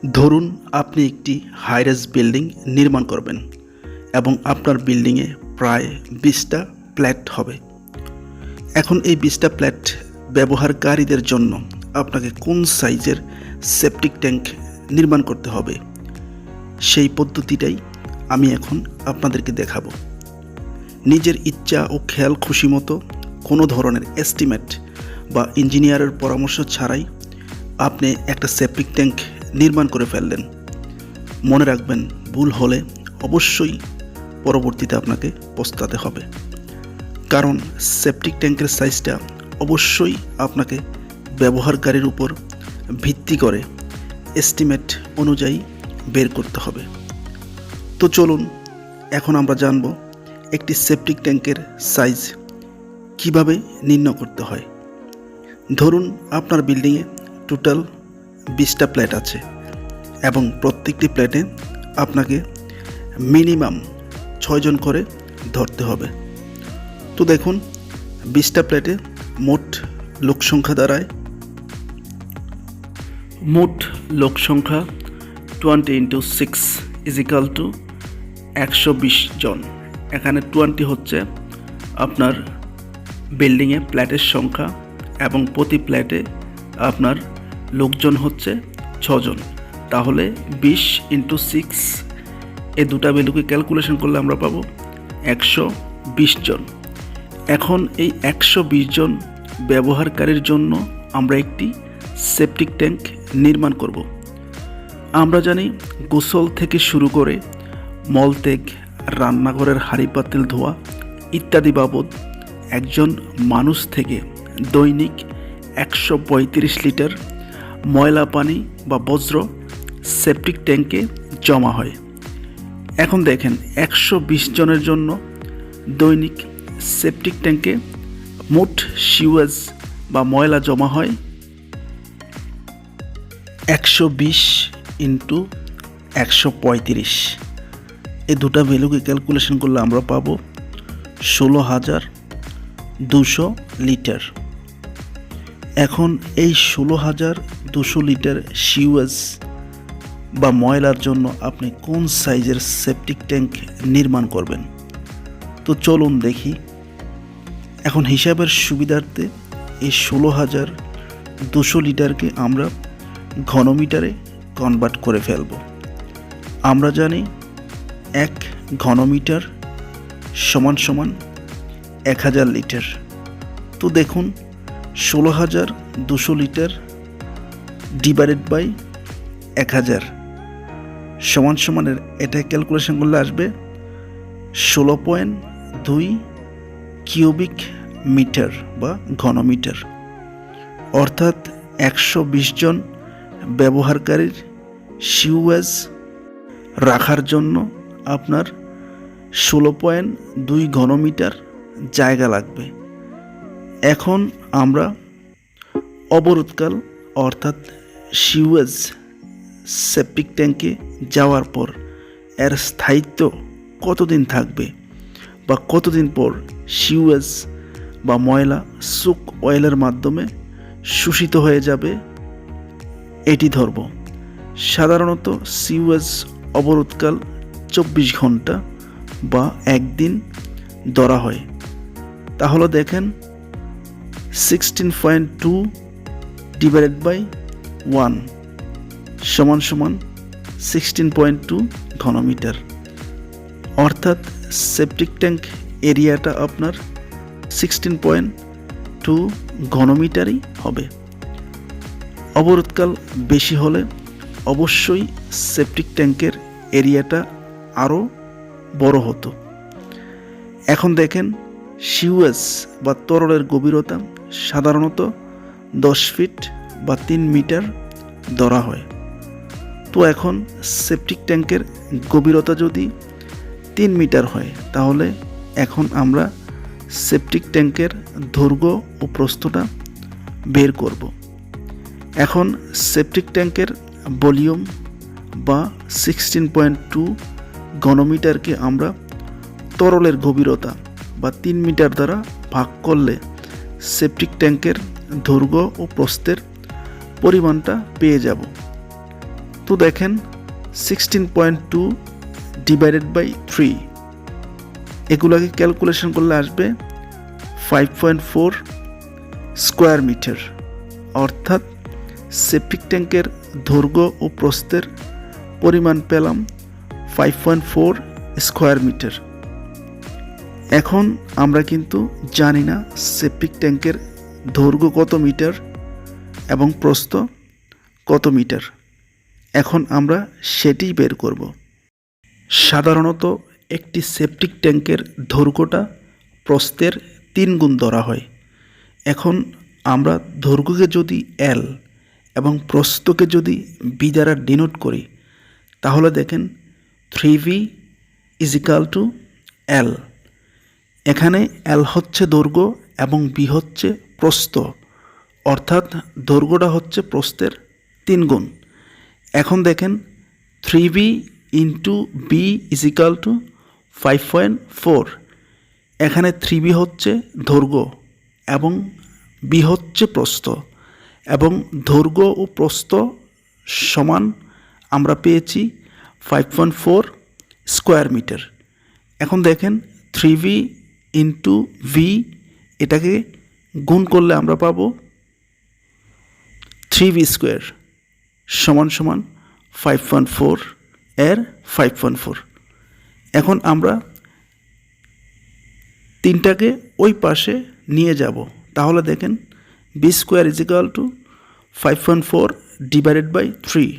ধরুন আপনি একটি হাই-রাইজ বিল্ডিং নির্মাণ করবেন এবং আপনার বিল্ডিংয়ে প্রায় 20টা ফ্ল্যাট হবে। এখন এই 20টা ফ্ল্যাট ব্যবহারকারীদের জন্য আপনাকে কোন সাইজের সেপটিক ট্যাঙ্ক নির্মাণ করতে হবে, সেই পদ্ধতিটাই আমি এখন আপনাদেরকে দেখাবো। নিজের ইচ্ছা ও খেয়াল খুশি মতো কোনো ধরনের এস্টিমেট বা ইঞ্জিনিয়ারের পরামর্শ ছাড়াই আপনি একটা সেপটিক ট্যাঙ্ক নির্মাণ করে ফেললেন। মনে রাখবেন, ভুল হলে অবশ্যই পরবর্তীতে আপনাকে পস্তাতে হবে, কারণ সেপটিক ট্যাঙ্কের সাইজটা অবশ্যই আপনাকে ব্যবহারকারীর উপর ভিত্তি করে এস্টিমেট অনুযায়ী বের করতে হবে। তো চলুন এখন আমরা জানব একটি সেপটিক ট্যাঙ্কের সাইজ কিভাবে নির্ণয় করতে হয়। ধরুন আপনার বিল্ডিংয়ে টোটাল 20টা ফ্ল্যাট আছে এবং প্রত্যেকটি ফ্ল্যাটে আপনাকে মিনিমাম 6 জন করে ধরতে হবে। তো দেখুন, 20টা ফ্ল্যাটে মোট লোক সংখ্যা দাঁড়ায়, মোট লোক সংখ্যা 20 × 6 = 120 জন। এখানে 20 হচ্ছে আপনার বিল্ডিংয়ে ফ্ল্যাটের সংখ্যা এবং প্রতি ফ্ল্যাটে আপনার লোকজন হচ্ছে 6 জন। তাহলে 20 × 6 এই দুটা ভ্যালুকে ক্যালকুলেশন করলে আমরা পাবো 120 জন। এখন এই 120 জন ব্যবহারকারীর জন্য আমরা একটি সেপটিক ট্যাঙ্ক নির্মাণ করব। আমরা জানি গোসল থেকে শুরু করে মলত্যাগ, রান্নাঘরের হাঁড়ি পাতিল ধোয়া ইত্যাদি বাবদ একজন মানুষ থেকে দৈনিক 135 লিটার ময়লা পানি বা বজ্র সেপটিক ট্যাঙ্কে জমা হয়। এখন দেখেন, 120 জনের জন্য দৈনিক সেপটিক ট্যাঙ্কে মোট সিওয়েজ বা ময়লা জমা হয় 120 × 135। এই দুটা ভ্যালুকে ক্যালকুলেশন করলে আমরা পাবো 16,200 লিটার। এখন এই 16,200 লিটার সিওয়েজ বা ময়লার জন্য আপনি কোন সাইজের সেপটিক ট্যাঙ্ক নির্মাণ করবেন। তো চলুন দেখি। এখন হিসাবের সুবিধার্থে এই 16,200 লিটারকে আমরা ঘনমিটারে কনভার্ট করে ফেলব। আমরা জানি 1 ঘনমিটার সমান 1000 লিটার। তো দেখুন, 16,200 লিটার ডিভাইডেড বাই 1000 সমান এটা ক্যালকুলেশন করলে আসবে 16.2 কিউবিক মিটার বা ঘনমিটার। অর্থাৎ 120 জন ব্যবহারকারীর সিওয়েজ রাখার জন্য আপনার 16.2 ঘনমিটার জায়গা লাগবে। এখন আমরা অবরোধকাল অর্থাৎ সিওয়েজ সেপটিক ট্যাঙ্কে যাওয়ার পর এর স্থায়িত্ব কতদিন থাকবে বা কতদিন পর সিওয়েজ বা ময়লা সুক অয়েলের মাধ্যমে শোষিত হয়ে যাবে এটি ধরব। সাধারণত সিওয়েজ অবরোধকাল 24 ঘন্টা বা 1 দিন ধরা হয়। তাহলে দেখেন, 16.2 ডিভাইডেড বাই 1 সমান 16.2 ঘনমিটার। অর্থাৎ সেপটিক ট্যাঙ্ক এরিয়াটা আপনার 16.2 ঘনমিটারই হবে। অবরোধকাল বেশি হলে অবশ্যই সেপটিক ট্যাঙ্কের এরিয়াটা আরও বড় হতো। এখন দেখেন, সিওয়েজ বা তরলের গভীরতা সাধারণত 10 ফিট বা 3 মিটার ধরা হয়। তো এখন সেপটিক ট্যাঙ্কের গভীরতা যদি 3 মিটার হয়, তাহলে এখন আমরা সেপটিক ট্যাঙ্কের দৈর্ঘ্য ও প্রস্থটা বের করব। এখন সেপটিক ট্যাঙ্কের ভলিউম বা 16.2 ঘনমিটারকে আমরা তরলের গভীরতা বা 3 মিটার দ্বারা ভাগ করলে সেপটিক ট্যাঙ্কের দৈর্ঘ্য ও প্রস্থের পরিমাণটা পেয়ে যাব। তো দেখেন 16.2 ডিভাইডেড বাই 3, এগুলোকে ক্যালকুলেশন করলে আসবে 5.4 স্কোয়ার মিটার, অর্থাৎ সেপটিক ট্যাঙ্কের দৈর্ঘ্য ও প্রস্থের পরিমাণ পেলাম 5.4 স্কোয়ার মিটার। এখন আমরা কিন্তু জানি না সেপটিক ট্যাঙ্কের দৈর্ঘ্য কত মিটার এবং প্রস্থ কত মিটার। এখন আমরা সেটিই বের করব। সাধারণত একটি সেপটিক ট্যাঙ্কের দৈর্ঘ্যটা প্রস্থের 3 গুণ ধরা হয়। এখন আমরা দৈর্ঘ্যকে যদি L এবং প্রস্থকে যদি B দ্বারা ডিনোট করি, তাহলে দেখেন 3V = L। এখানে L হচ্ছে দৈর্ঘ্য এবং B হচ্ছে প্রস্থ, অর্থাৎ দৈর্ঘ্যটা হচ্ছে প্রস্থের 3 গুণ। এখন দেখেন 3V × B = 5.4। এখানে 3B হচ্ছে দৈর্ঘ্য এবং B হচ্ছে প্রস্থ, এবং দৈর্ঘ্য ও প্রস্থ সমান আমরা পেয়েছি 5.4 স্কোয়ার মিটার। এখন দেখেন 3V × V, এটাকে গুণ করলে আমরা পাবো 3V² = 5.4 এর 5.4। এখন আমরা 3টাকে ওই পাশে নিয়ে যাব, তাহলে দেখেন B² = 5.4 ডিভাইডেড বাই 3।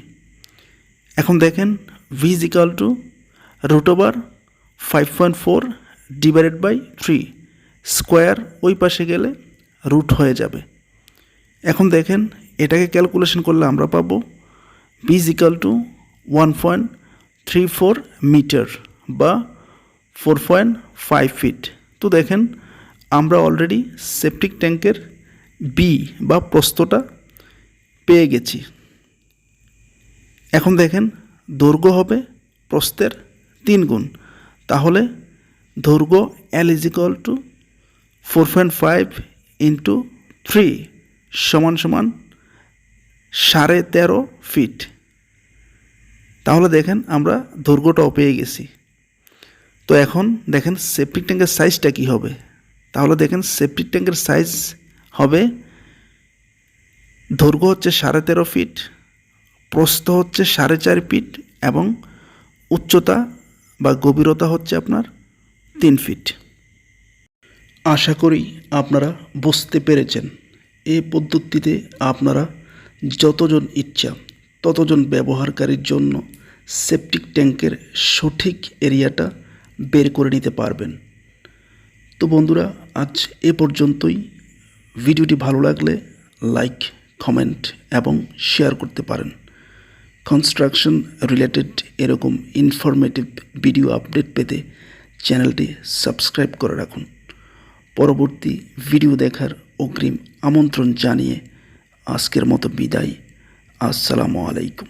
এখন দেখেন V = √5.4 ডিভাইডেড বাই 3, স্কোয়ার ওই পাশে গেলে রুট হয়ে যাবে। এখন দেখেন এটাকে ক্যালকুলেশন করলে আমরা পাবো B = 1.34 মিটার বা 4.5 ফিট। তো দেখেন আমরা অলরেডি সেপটিক ট্যাঙ্কের B বা প্রস্থটা পেয়ে গেছি। এখন দেখেন দৈর্ঘ্য হবে প্রস্থের 3 গুণ, তাহলে দৈর্ঘ্য L = 4.5 × 3 = 13.5 ফিট। তাহলে দেখেন আমরা দৈর্ঘ্যটাও পেয়ে গেছি। তো এখন দেখেন সেপটিক ট্যাঙ্কের সাইজটা কী হবে। তাহলে দেখেন সেপটিক ট্যাঙ্কের সাইজ হবে, দৈর্ঘ্য হচ্ছে 13.5 ফিট, প্রস্থ হচ্ছে 4.5 ফিট এবং উচ্চতা বা গভীরতা হচ্ছে আপনার 3 ফিট। আশা করি আপনারা বুঝতে পেরেছেন। এই পদ্ধতিতে আপনারা যতজন ইচ্ছা ততজন ব্যবহারকারীর জন্য সেপটিক ট্যাঙ্কের সঠিক এরিয়াটা বের করে নিতে পারবেন। তো বন্ধুরা, আজ এ পর্যন্তই। ভিডিওটি ভালো লাগলে লাইক, কমেন্ট এবং শেয়ার করতে পারেন। কনস্ট্রাকশন রিলেটেড এরকম ইনফরমেটিভ ভিডিও আপডেট পেতে চ্যানেলটি সাবস্ক্রাইব করে রাখুন। পরবর্তী ভিডিও দেখার অগ্রিম আমন্ত্রণ জানিয়ে আজকের মতো বিদায়। আসসালামু আলাইকুম।